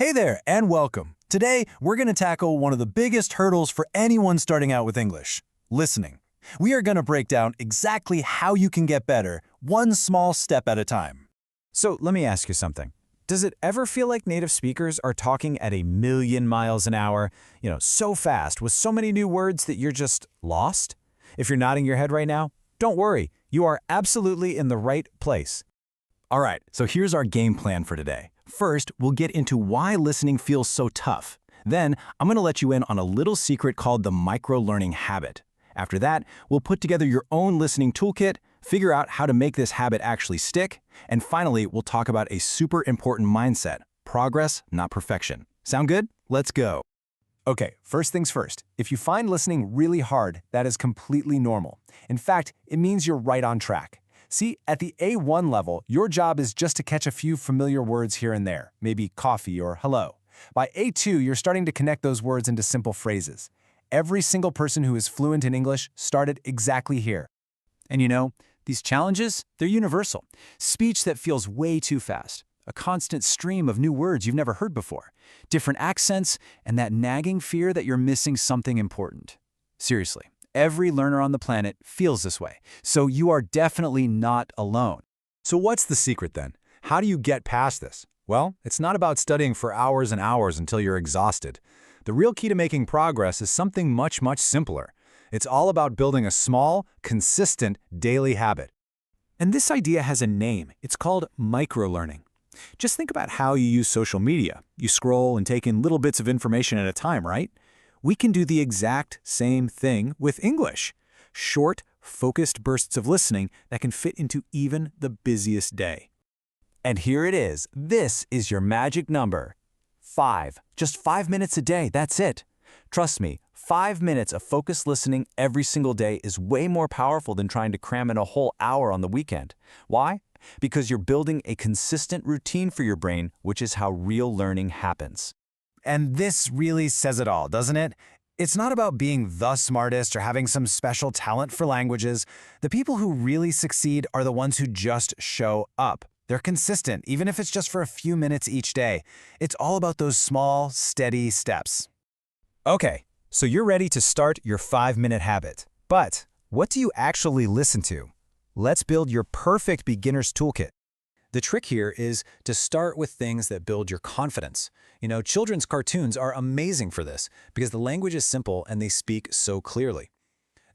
Hey there, and welcome. Today, we're going to tackle one of the biggest hurdles for anyone starting out with English, listening. We are going to break down exactly how you can get better, one small step at a time. So let me ask you something. Does it ever feel like native speakers are talking at a million miles an hour, so fast with so many new words that you're just lost? If you're nodding your head right now, don't worry. You are absolutely in the right place. All right, so here's our game plan for today. First, we'll get into why listening feels so tough. Then, I'm going to let you in on a little secret called the micro-learning habit. After that, we'll put together your own listening toolkit, figure out how to make this habit actually stick, and finally, we'll talk about a super important mindset, progress, not perfection. Sound good? Let's go. Okay, first things first. If you find listening really hard, that is completely normal. In fact, it means you're right on track. See, at the A1 level, your job is just to catch a few familiar words here and there, maybe coffee or hello. By A2, you're starting to connect those words into simple phrases. Every single person who is fluent in English started exactly here. And these challenges, they're universal. Speech that feels way too fast, a constant stream of new words you've never heard before, different accents, and that nagging fear that you're missing something important. Seriously. Every learner on the planet feels this way, so you are definitely not alone. So what's the secret then? How do you get past this? Well, it's not about studying for hours and hours until you're exhausted. The real key to making progress is something much, much simpler. It's all about building a small, consistent daily habit. And this idea has a name. It's called micro-learning. Just think about how you use social media. You scroll and take in little bits of information at a time, right? We can do the exact same thing with English. Short, focused bursts of listening that can fit into even the busiest day. And here it is. This is your magic number. 5. Just 5 minutes a day, that's it. Trust me, 5 minutes of focused listening every single day is way more powerful than trying to cram in a whole hour on the weekend. Why? Because you're building a consistent routine for your brain, which is how real learning happens. And this really says it all, doesn't it? It's not about being the smartest or having some special talent for languages. The people who really succeed are the ones who just show up. They're consistent, even if it's just for a few minutes each day. It's all about those small, steady steps. Okay, so you're ready to start your 5-minute habit. But what do you actually listen to? Let's build your perfect beginner's toolkit. The trick here is to start with things that build your confidence. Children's cartoons are amazing for this because the language is simple and they speak so clearly.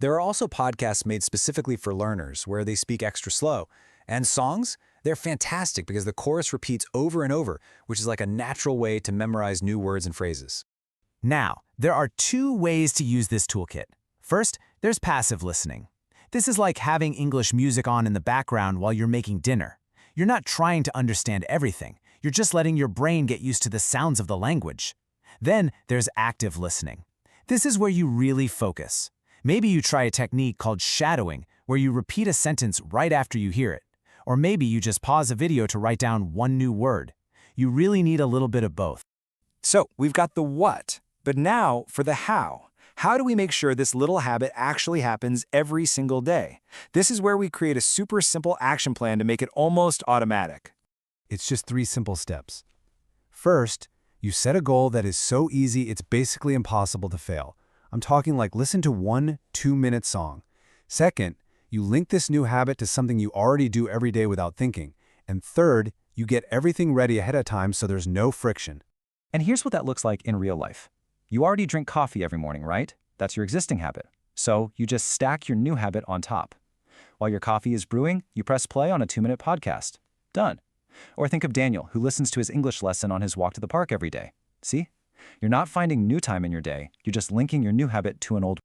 There are also podcasts made specifically for learners where they speak extra slow. And songs, they're fantastic because the chorus repeats over and over, which is like a natural way to memorize new words and phrases. Now, there are 2 ways to use this toolkit. First, there's passive listening. This is like having English music on in the background while you're making dinner. You're not trying to understand everything. You're just letting your brain get used to the sounds of the language. Then there's active listening. This is where you really focus. Maybe you try a technique called shadowing, where you repeat a sentence right after you hear it. Or maybe you just pause a video to write down one new word. You really need a little bit of both. So we've got the what, but now for the how. How do we make sure this little habit actually happens every single day? This is where we create a super simple action plan to make it almost automatic. It's just 3 simple steps. First, you set a goal that is so easy it's basically impossible to fail. I'm talking like listen to one 2-minute song. Second, you link this new habit to something you already do every day without thinking. And third, you get everything ready ahead of time so there's no friction. And here's what that looks like in real life. You already drink coffee every morning, right? That's your existing habit. So you just stack your new habit on top. While your coffee is brewing, you press play on a 2-minute podcast. Done. Or think of Daniel, who listens to his English lesson on his walk to the park every day. See? You're not finding new time in your day. You're just linking your new habit to an old.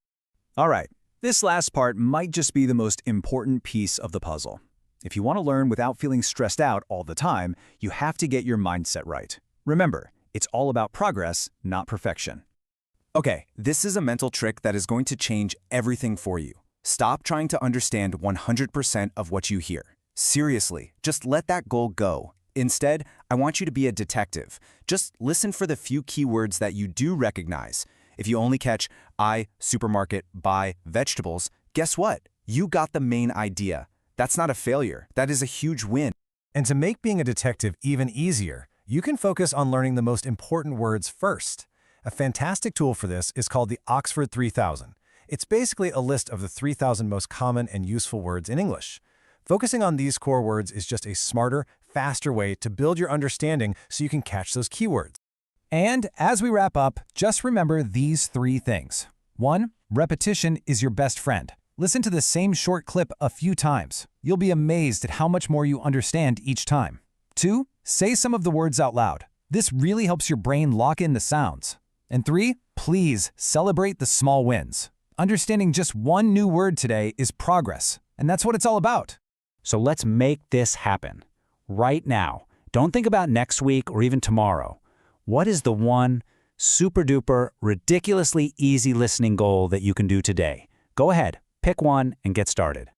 All right. This last part might just be the most important piece of the puzzle. If you want to learn without feeling stressed out all the time, you have to get your mindset right. Remember, it's all about progress, not perfection. Okay, this is a mental trick that is going to change everything for you. Stop trying to understand 100% of what you hear. Seriously, just let that goal go. Instead, I want you to be a detective. Just listen for the few keywords that you do recognize. If you only catch I, supermarket, buy, vegetables, guess what? You got the main idea. That's not a failure. That is a huge win. And to make being a detective even easier, you can focus on learning the most important words first. A fantastic tool for this is called the Oxford 3000. It's basically a list of the 3,000 most common and useful words in English. Focusing on these core words is just a smarter, faster way to build your understanding so you can catch those keywords. And as we wrap up, just remember these 3 things. 1. Repetition is your best friend. Listen to the same short clip a few times. You'll be amazed at how much more you understand each time. 2. Say some of the words out loud. This really helps your brain lock in the sounds. And 3. Please celebrate the small wins. Understanding just one new word today is progress, and that's what it's all about. So let's make this happen. Right now. Don't think about next week or even tomorrow. What is the one super-duper, ridiculously easy listening goal that you can do today? Go ahead, pick one and get started.